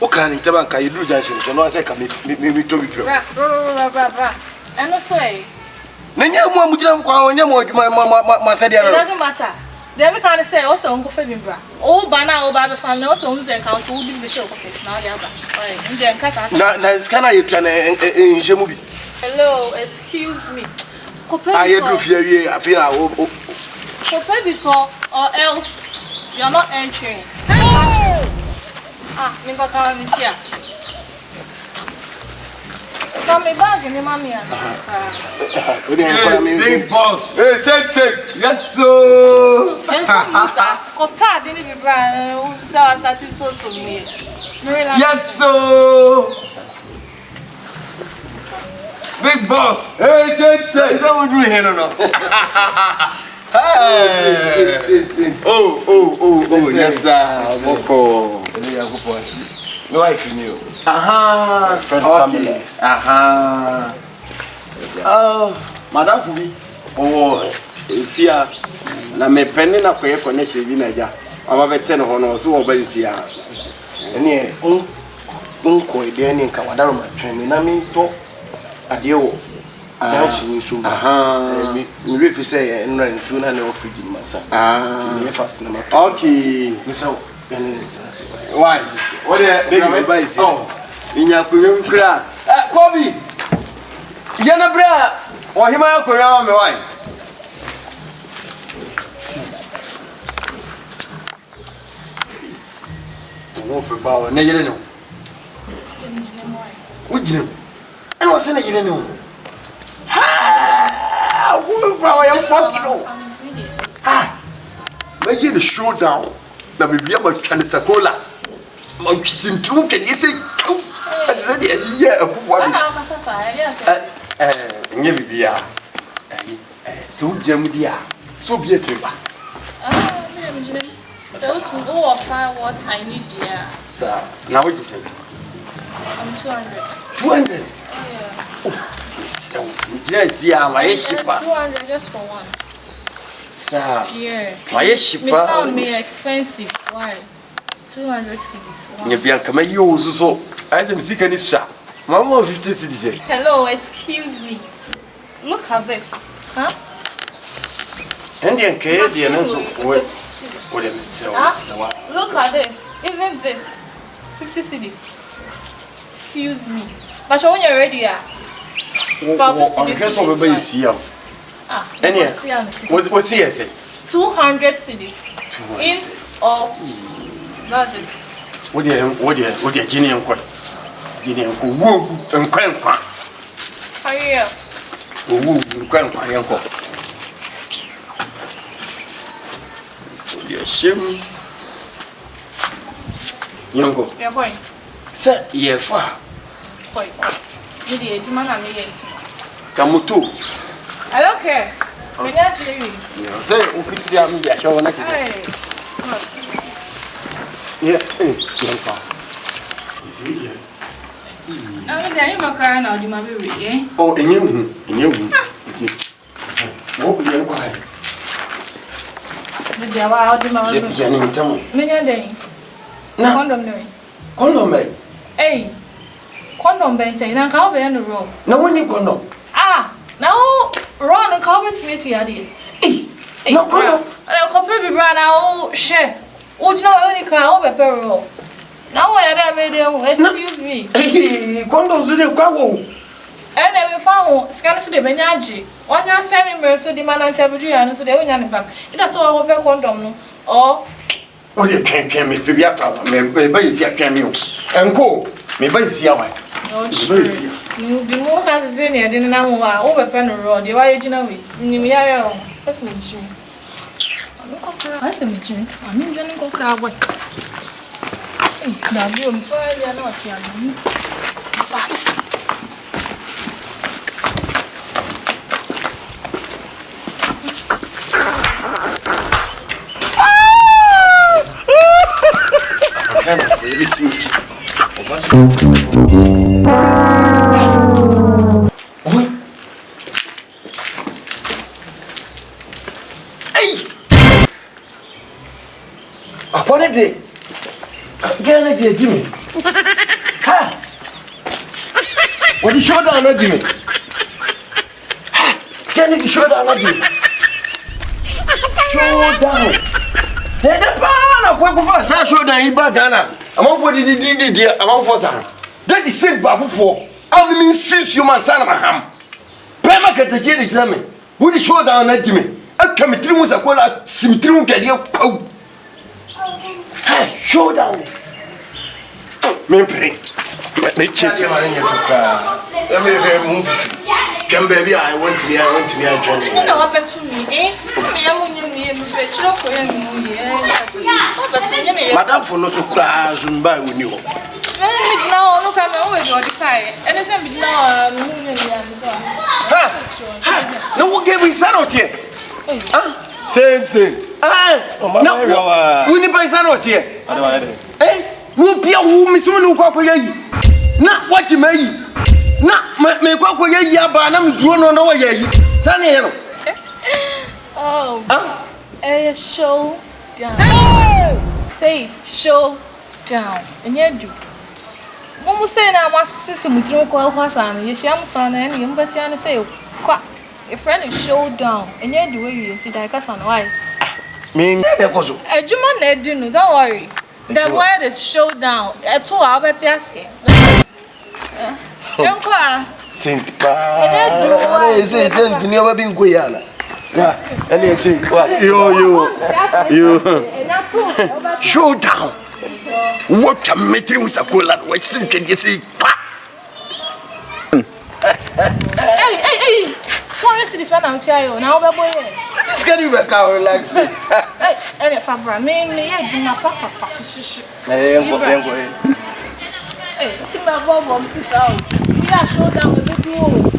Okay, in Tabanka, you do junction, so no, I say, come me to be pure. And I say, Nanya Mujam, my said, it doesn't matter. Then we can't say also Uncle Fabibra. Oh, by now, Bible family also owns and counts who did the show of it now. Can I in Jemubi? Hello, excuse me. I do fear, I feel I will. Or else you're not entering. Ah, Nico Karen is here. From me bag in the mammy. Big boss. Hey, set. Yes, so. Of card didn't be brand who started to me. Yes, so. Big boss. Hey, set. Is that what we're doing here or not? Sit. Oh, yes, sir. Boko. No, I feel you. Friend family. Oh, Madam Fubi. Oh, if you are me penny na kwe connection bi na ja. Aba be 10 ho no so oba isi ya. Ene unko ide ni nka wadaro ma twen na mi to ade wo. Junction so. Mi refi say enra nsu na na ofigi masa. Ti me fast na ma. Okay. So, why? What the buy say? Oh. Inya kwem kra. Kobi. Yana bra. O hima ya kwem me why? Wo fe ba o na yire no. Wo jinem. Ana wo se na yire no. Ha! Wo ba o ya fuck no. Ha! Ma ye the showdown. Na me bia ma twa ne sakola. Ma sintu ke ni se. Ati se dia ye akufo abi. Ana ka sasa, yes. Nye bibia. So jam dia. So bi etreba. So to go or find what I need there. Sir, now what you say? I'm 200. 200. Oh yeah. Oh, so yes, yeah, my shipper. 200 just for one. Sir. Yeah. My shipper. Me found me expensive. Why? 200 cedis. Nye bia kama yo so. I say me sika ni sha. Mama 50 cedis. Hello, excuse me. Look at this. Huh? And the care the so. What am I Look at this. Even this. 50 cedis. Excuse me. But when you're ready, what's here? 200 cedis. In or that's it. What the Guinea and quite? Guinea and woo and crank. Are you? Woo, crank, uncle. Shim. Yongo. Your point. Sir, ye fa. Point. You did, man, I'm against you. Kamutu. I don't care. When you're cheering. Say, if you are me, I shall not. Yeah, Yonfa. I'm there, you're crying out, you might be ready. Oh, and you. What you quiet? They are out of my Many Condom, hey, condom, Ben say, now come in the room. no one condom. Ah, now run and come with me to your dear. No condom. I'll completely run out, share. Would not only car over peril. Now I had a video, excuse me. Hey, condoms to the quago. And then we found scanner to the Benyaji. One year sending me so demand and Sabri and so they were young back. It has all over condom, or. Oh, you can't me to be a problem. Maybe it's your cameo. And go. Maybe it's your way. The more has in here, didn't know over pen road. You are you know me. You are that's me. That's me. I mean, then go crowd. Now, you're fine, not young. Fast. Upon a day, get dear Jimmy. Ha! What you show down, Jimmy? Ha! Can you show down, Jimmy? Show down. Then the pan of what was I show down in Bagana? Among for the dear, among for some. That is said Babu for. I mean, since you must son of a ham. Pema get the jelly examine. Would you show down, Jimmy? I come through with a cola, sim through that you go. Show down. Membering. Me chase him in your car. Let me move. Come, baby, I want to be a journey. You know what to me, eh? Madame for no so crash and buy with you. Now, look at me always modify. And it's now, no one gave me sanity here. Saint. No, we need by sanity here. Eh? Who be a woman soon who call you? Not what you may. Not make what you are, but I'm drawn on our ye. Sunny. Oh, show down. Say it, show down. And yet, do. One was saying I was sister with no call Hassan, yes, young son, and you but you say, quack. A friend is show down, and yet the way you teach I guess on why. Me, a German, don't worry. The word is show down. A 2 hours, yes. Saint Pa. Saint never been Guyana. Yeah, anything. You. Show down. What a meeting with a cola, what can you see? Hey. Forest this man out here now, boy. This can you back out relax. And if I'm mainly a dinner papa. Hey, my mom wants this out. We are show down with you.